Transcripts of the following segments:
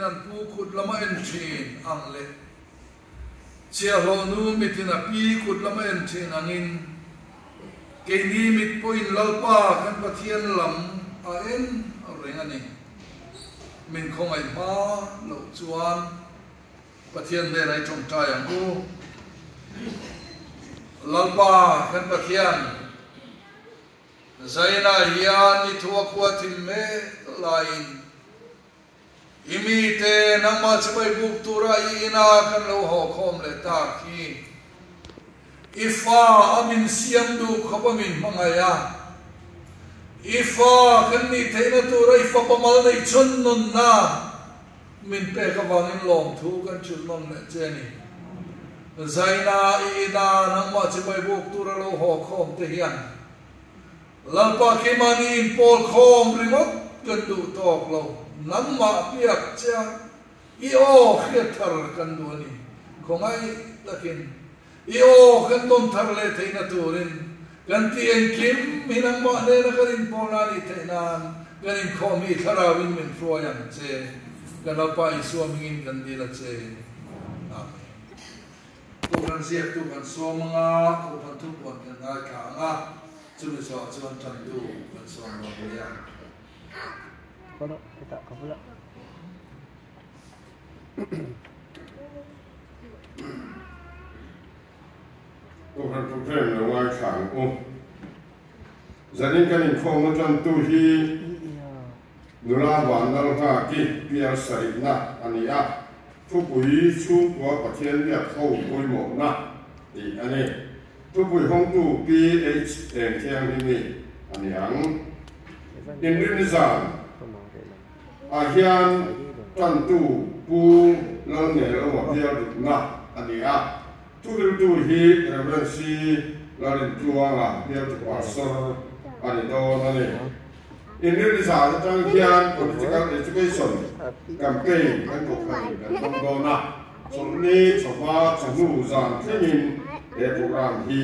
an pu khut lama en thin ang le chia ho nu mitin a pi khut lama en thin angin ke ni mit poin lalpa kan pathian lam a en a reng ani min khong ai ma lo chuan pathian le rai trong tai ang u lalpa kan pathian zaina hian ni thua kwa thim me lain imi te nama chabai buk tura ina kan lo ho khom le ta khi ifa amin siam du khapamin mangaya ifa kan ni theina tura ifa pamal nei chon non na min pe ka wangin long thu kan chul non le cheni zaina ina nama chabai buk tura lo ho khom te hian lalpa kimani pol khom ringot kan du tok lo nang ma piak cha i o khiat thar kan du ni khongai takin i o kan ton thar le theina turin kan ti en kim hinang ma le na karin pona ni theinan karin khomi tharawin min froyan che kan apa isu mingin kan dila che ko kan siap tu kan somanga ko kan tu pon kan ga ka nga chu so chuan chan tu kan som ma ya kalau kita kapula Tuhan Tuhan lawai khang u jadi kan inkhawm chan tu hi nula wan dal ha ki piar sai na ania thupui chu kwa pathian ya khau poi mo na ti ani thupui hong tu ph en thiang ni aniang Indonesia ahian tentu pu lelne lawa dia na ania tu hi referensi lalin tuanga dia tu pasar ani do nani Indonesia tang hian political education campaign kan ko kan do na sonni soba sanu zan thingin e program hi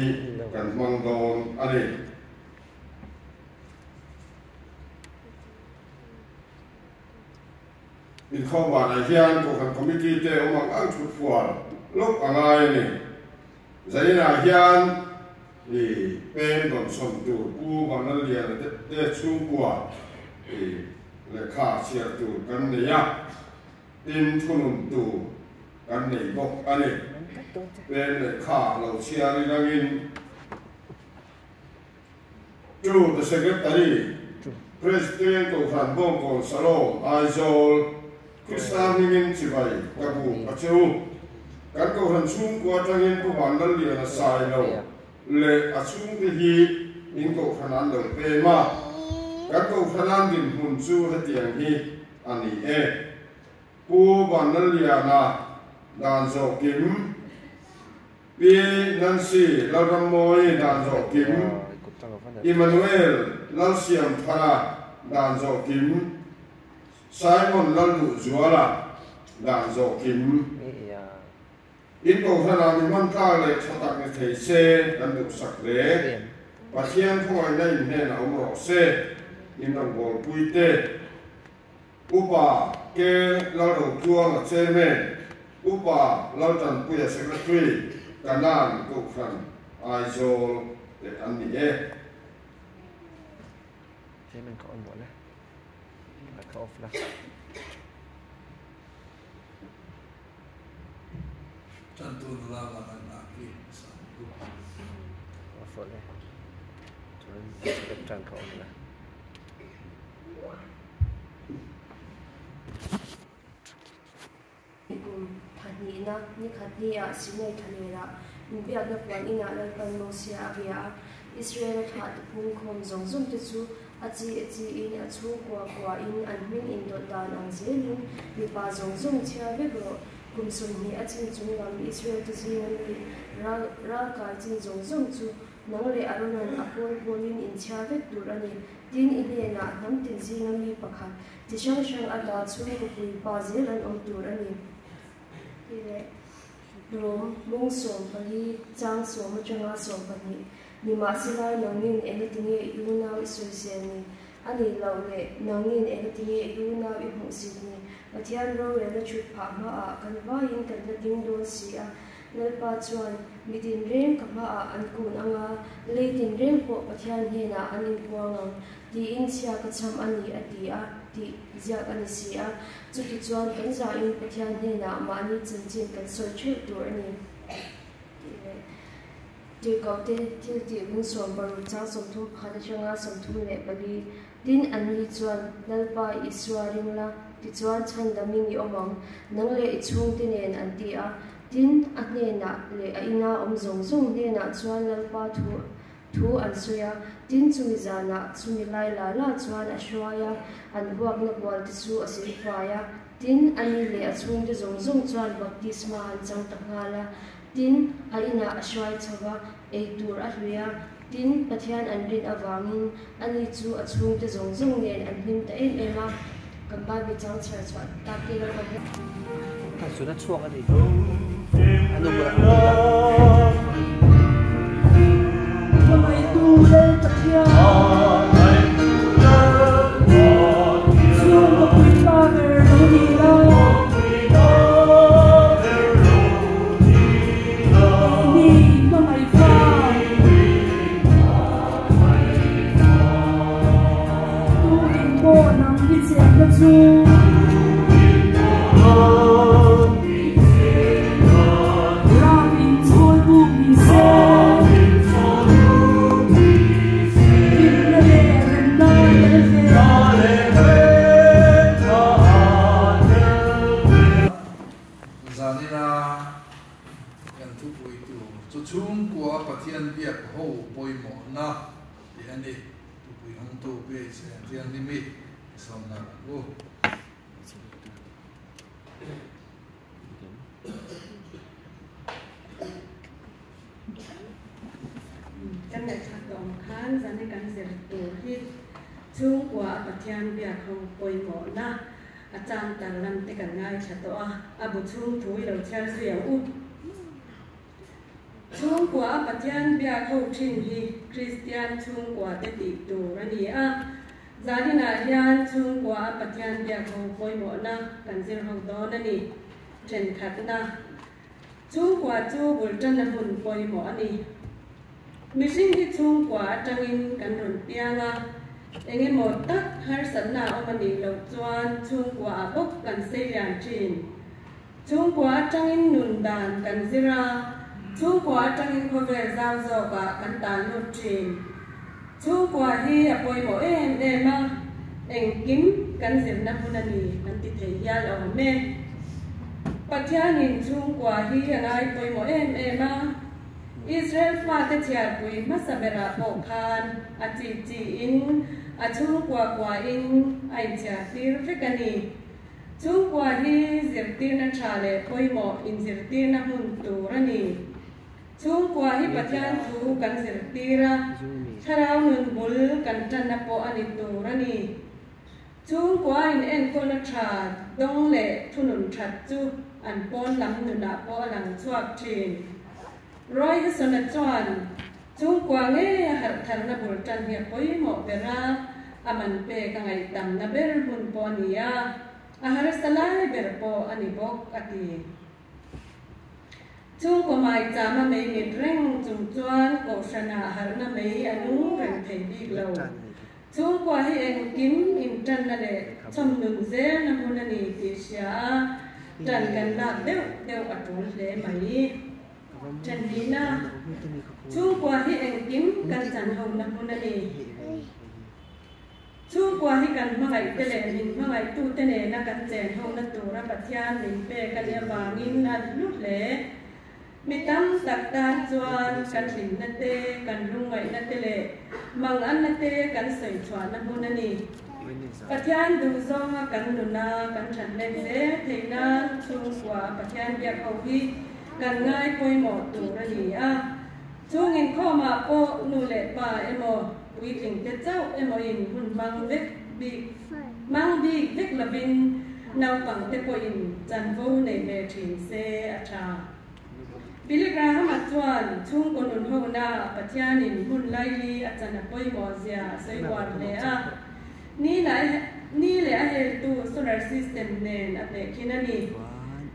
kan mang don ani inkhawm an hian ko kan committee te omang ang thut fual lok angai ni zaina hian ni pen don som tu pu banal lia te chu kwa le kha sia tu kan ne ya tin thunun tu kan nei bok ani pen le kha lo sia ni langin tu the secretary president ko han bong ko salom aizol Kristan ingin cibai kabu acu kan kau hancung kuat angin ku mandal dia nasai lo le acung dihi in kau hanan lo pema kan kau hanan din huncu hatiang hi ani ku mandal dia na dan zokim pi nansi laramoi dan zokim Emmanuel lalsiam thara dan zokim Simon laldu juala dan zokim in ko thana mi man ka le chatak ne thei se dan du sak le pathian khoi nei ne na umro se in dang bol puite upa ke laldu tuang che me upa laltan puya secretary kanan ko khan aizol le an ni Jangan kau on boleh. Kau off lah. Tentu nula makan lagi. Off boleh. Jangan kau on lah. Thani na ni khati a sinai thani ra. Biak na puan ina lan pan no sia bia. Israel tha pung khom zong zum te chu achi in achu kwa in an min in do dan ang zelin mi pa zong zum chia ve go kum sun ni achin chung lam Israel tu sin ni ra ka chin zong zum chu nang le aronan apol bolin in chia ve tur ani tin ile na nam tin zing mi pakha ti shang shang ala chu ko pui pa zelan om tur ani ile rom mong som pali chang som changa som pali ni ma silai nongin anything you know is so ni ani laule nongin anything you know I hong sit ni Pathian ro le la chut pha ma a kan va in kan na ding don si a nalpa chuan mitin reng ka ma a an kun anga leitin reng po Pathian he na anin puang ti in sia ka cham ani ati a ti ziak ani si a chuti chuan kan za in Pathian he na ma ani chin chin kan soi thu tur ani ti kaute ti mun som baru cha som thu khana changa som thu le bali tin an li chuan nalpa iswaring la ti chuan chan daming I omang nang le I chung ti nen an ti a tin a hne na le a ina om zong zong hne na chuan nalpa thu an soya tin chumi zana chumi lai la la chuan a shwaya an buak na bol ti chu a sin faya tin ani le a chung ti zong zong chuan baptisma an chang ta ngala tin a ina a shwai chawa ei tur a hluya tin Pathian an rin awangin ani chu a chung ti zong zong nen an him ta em ema kan ba bi chang char chuan ta ki lo ka ta sudah chuak ani anu pula mai tu le Pathian chuang ko pa ver lo ni la ni ma mai fa tu in bo nam hi chen ka chu chung của Pathian việc hậu bồi mỏ na thì anh đi tụi quỳ không tụ về sẽ riêng đi mi xong là vô căn này chặt đồng khán ra nên căn sẽ tổ hi chung của Pathian việc hậu bồi mỏ na chạm tàn làm tới cả ngay chặt tổ bù chung thúi đầu theo dẻo u chung của Pathian bia khâu trình hi Christian chung của tế tị tù ra nì gia đình hian chung của Pathian bia khâu bồi mỏ na cần dil hồng đó na nì trên khát na chung của chu bùi chân là hồn bồi mỏ nì mi sinh hi chung của trang in cần hồn piang em một tắc har sẵn na ông nì lộc chuan chung của bốc cần xây liền trình chung của trang in nùn đàn cần zira chung quả trang in khôi về giao dò và cắn tán một trình chung quả hi bồi mỏ em em kiếm cắn diệp nắp hôn nì cắn tịt thấy ya ở mê Pathian nhìn chung quả hi ngay bồi mỏ em Israel pha tế chia bùi mất sa bera bộ khan chỉ in chung quả in ai chia tir phekani chung quả hi diệp tir na chale bồi mỏ in diệp tir na hun tu rani chung qua hi Pathian thu kan zir tira tharau nun bul kan tan na po ani tu rani chung qua in en ko na tha dong le thunun that chu an pon lam nu na po lang chuak thin roi hi sona chuan chung qua nge har thar na bul tan hi poi mo bera aman pe ka ngai tam na ber hun po nia har salai ber po ani bok ati chung của mai cha mà mấy nghề rèn chung chuan cổ sana har na mấy anu rèn thầy bi lâu chung của hi anh kiếm in chân là để chăm nương dễ na hôn na ni ti sia chân cần lạc đều ở chỗ để mấy chân đi na chung của hi anh kiếm cần chân hồng na hôn na ni chung của hi cần mà ngày tê lệ mình mà ngày tu tê lệ na cần chèn hồng na tu ra Pathian mình pe cần ya vàng in na lúc lệ mi tam sak tan chuan kan hlim na te kan lungai na te le mang an na te kan soi chuan na hun ani Pathian du zonga kan nuna kan than le se theina chung kwa Pathian bia khau hi kan ngai poi mo tu ra ni chung inkhawm po nu le pa emo wi tling te chau emo in hun mang bi vek lavin nau pang te po in chan vo nei ve thin se atha Piligra hama chuan chung konun ho na Pathian in hun lai li achana poi mo zia sei wan le ni lai ni le a he tu solar system nen a pe khinani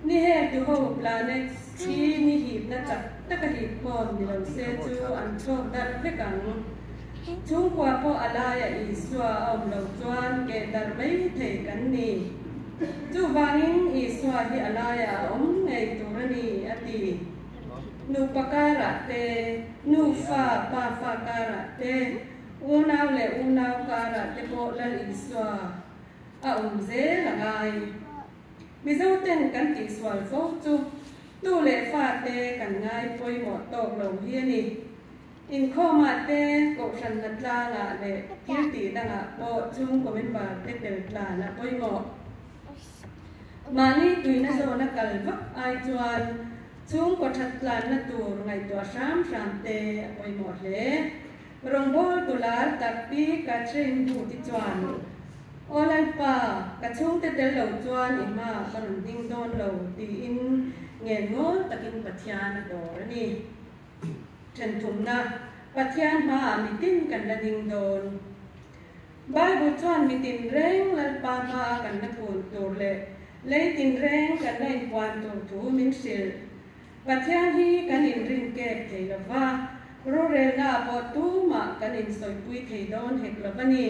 ni he tu ho planet chi ni hi na chak taka hi khom ni lo se chu an thok dar ve kang chung kwa po alaya I swa om lo chuan ke dar mai thei kan ni chu wangin I swa hi alaya om nei turani ati nu pakara te nu fa pa fa kara te unaw le unaw kara te po lan I swa a ze langai mi zo ten kan ti swal fo chu tu le fa te kan ngai poi mo tok lo hi ni inkhawm te ko san na tla nga le ti da nga po chung ko men ba te tel tla na poi mo mani tuina zo na kal vak ai chuan chung ko that tla na tur ngai to sam te poi mo le rong bol tular tak pi ka chen bu ti chuan olan pa ka chung te tel lo chuan ima kan ding don lo ti in nge ngol takin pathian do ni chen thum na pathian ma mi tin kan la ding don Bible chuan mi tin reng lal pa ma kan na pun tur le tin reng kan na in kwan tur thu min sil pathian hi kan in ring ke thei lo wa ro re na po tu ma kan in soi pui thei don hek lo bani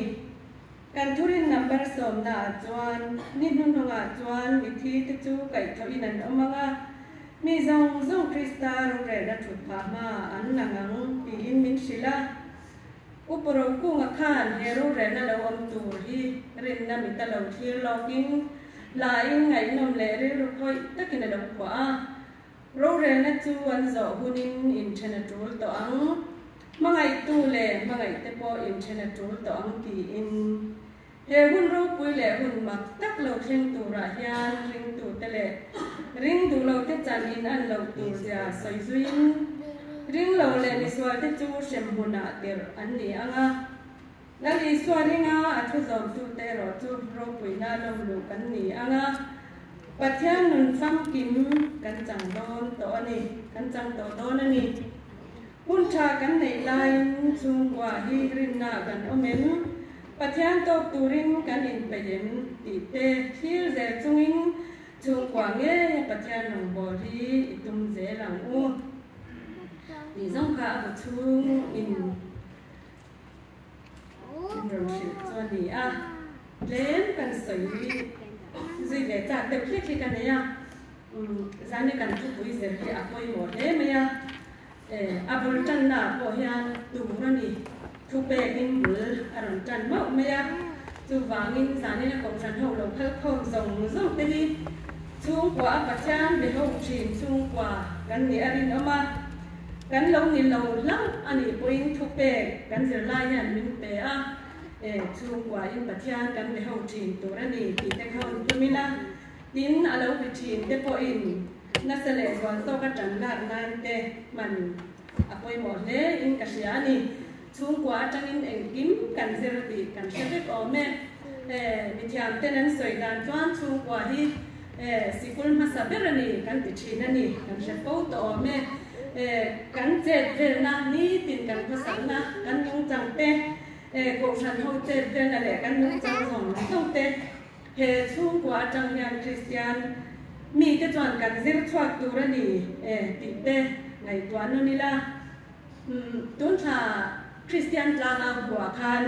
kan thurin number som na chuan ni nun nga chuan mi thi te chu kai thain an omanga mi zong krista ro re da thut pha ma an langang pi in min sila upro ku nga khan hero re na lo om tur hi rin na mi ta lo thil login la in ngai nom le re ro khoi takin lo kwa ro re na chu an zo hunin internet rul to ang mangai tu le mangai te po internet rul to ang ti in he hun ro pui le hun mak tak lo theng tu ra hian ring tu te le ring du lo te chan in an lo tu sia soi zuin ring lo le ni swal te chu sem huna ter an ni anga la ni swal ringa a thu zom tu te ro chu ro pui na lo lu kan ni anga pathian nun fam kim kan chang don to ani kan chang to don ani hun tha kan nei lai chung wa hi rin na kan omen pathian to turin kan in payem ti te thil zel chungin chung kwa nge pathian nong bo ri itum ze lang u ni zong kha bu chung in ro shi cho ni a len kan soi zui le cha te khik kan ya zane kan thu pui zer hi a poi mo he me ya abul tan na po hian tu ro ni thu pe in bul aron tan mo me ya chu wangin zane na ko san ho lo phal khom zong te hi chung kwa pathian be ho chin chung kwa kan ni arin oma kan lo ni lo lang ani poin thu pe kan zer la yan min pe a chung kwa in pathian kan be ho chin to ra ni ti te khon tumina tin alo be chin te po in na sele zon to ka tan la nan te man apoi mo le in ka sia ni chung kwa tangin eng kim kan zer ti kan se o me mi thiam te nan soi dan chuan chung kwa hi sikul ma saberani kan ti thinani kan se po to o me kan chet vel na ni tin kan phasal na kan nung chang te ko san ho chet vel na le kan nung chang zong te he chung kwa tang yang Christian mi te chuan kan zer thuak tu ra ni ti te ngai tuan no ni la tun tha Christian tlanga bua khan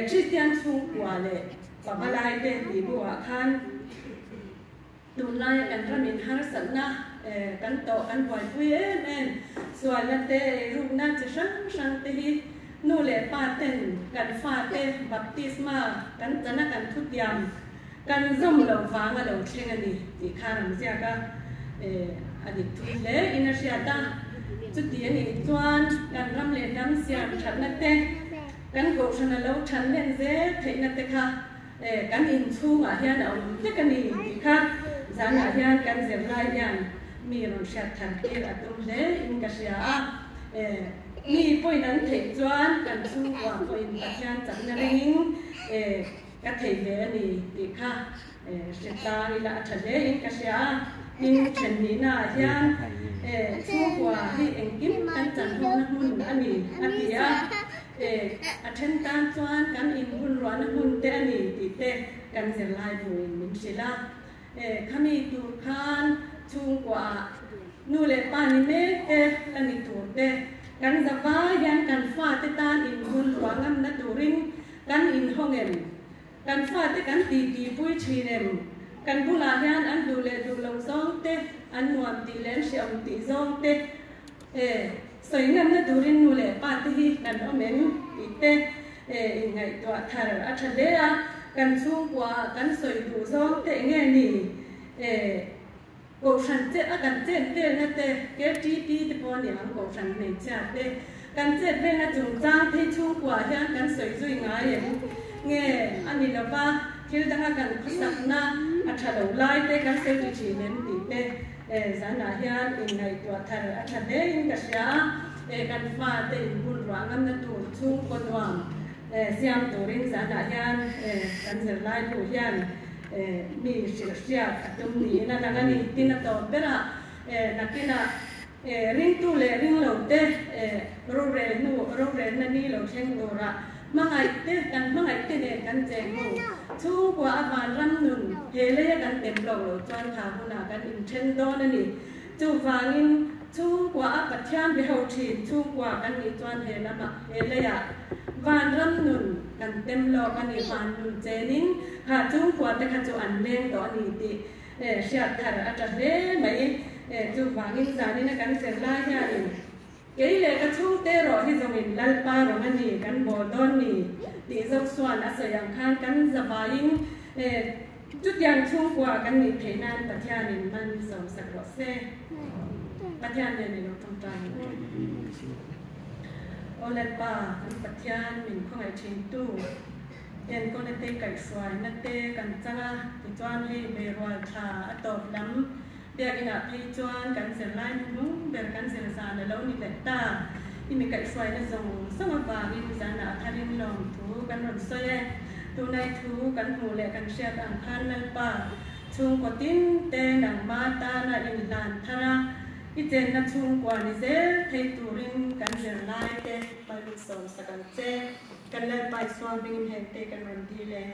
Christian chung kwa le pabalai te ti bua khan tunai kan ramin har sanna kan to kan boy pui men suala te runa che sang te hi nu le pa ten kan fa te baptisma kan chana kan thutiam kan zom lo wanga lo thengani ti kharam sia ka ani thu le inertia ta chu ti ani chuan kan ram le nam sia that na te kan go thana lo than len ze theina te kha kan in chunga hian om te kan ni ti kha zana hian kan zer lai yan mi ron shat than ke atum le in ka sia mi poi nan thei chuan kan chu wa poi in pathian chang na ring ka thei ve ani ti kha seta ila thale in ka sia in chen ni na hian chu wa hi engkim kan chan ho na hun ani atia attend tan chuan kan in hun ruan hun te ani ti te kan zer lai buin min sila khami tur khan chung kwa nu le pani me te ani tur te kan zawa yan kan fa te tan in hun ruangam na turin kan in hongem kan fa te kan ti pui thinem kan bula yan an du le du long song te an nuam ti len si om ti zong te soi ngam na turin nu le pa te hi kan omen ti te ngai to thar a thale a kan chung kwa kan soi du zong te nge ni cổ sản chết à cần chết về là thế cái ti thì bao nhiêu cổ sản này chết thế cần chết về là chúng ta thấy chung quả hiện cần soi duy ngài nghe anh đi đâu ba khi đang cần sắp na trả đầu lại thế cần soi duy chỉ nên tí thế giá na hiện in ngày tuổi thà đấy in cả xã cần pha thế buôn loạn ngâm na tuổi chung con hoàng xem tuổi in giá na hiện cần giờ lại tuổi hiện mi siya atum ni na nangani tinato pera nakina ring tu le ring lo te rore na ni lo cheng dora mangai te ne kan cheng mu chu kwa avan ram nun hele kan tem lo chuan tha huna kan in chen do na ni chu wangin chu kwa pathian be ho thin chu kwa kan ni chuan he lama hele ya van ram nun kan tem lo kan ni van nun chenin ha chung kwa te kha chu an leng to ni ti siat thar ata le mai chu wangin zani na kan ser la ya ni cái lệ cái chung tê rồi thì dòng mình lal pa rồi mình nhỉ cán bò đòn nhỉ để dòng xoan đã sợi yang khan cán giả vային chút yang chung qua cán nhỉ thế nan bát gia nhỉ man dòng sạc rõ xe bát gia này nó trong trang ô lệ pa cán bát gia mình không ai chinh tu en con tê cày xoài nát tê cán changa thì choan hi bề ngoài thà tọt lắm dia ina phi chuan kan ser lai nu ber kan ser sa na lo ni letta imi kai swai na zong sama wa in zana tharin long thu kan ron soye tu nai thu kan hu le kan sia kan khan nal pa chung ko tin te nang ma ta na in lan thara i chen na chung kwa ni ze thei turin kan ser lai te pa lu som sa kan che kan le pai swam bing hem te kan ron di le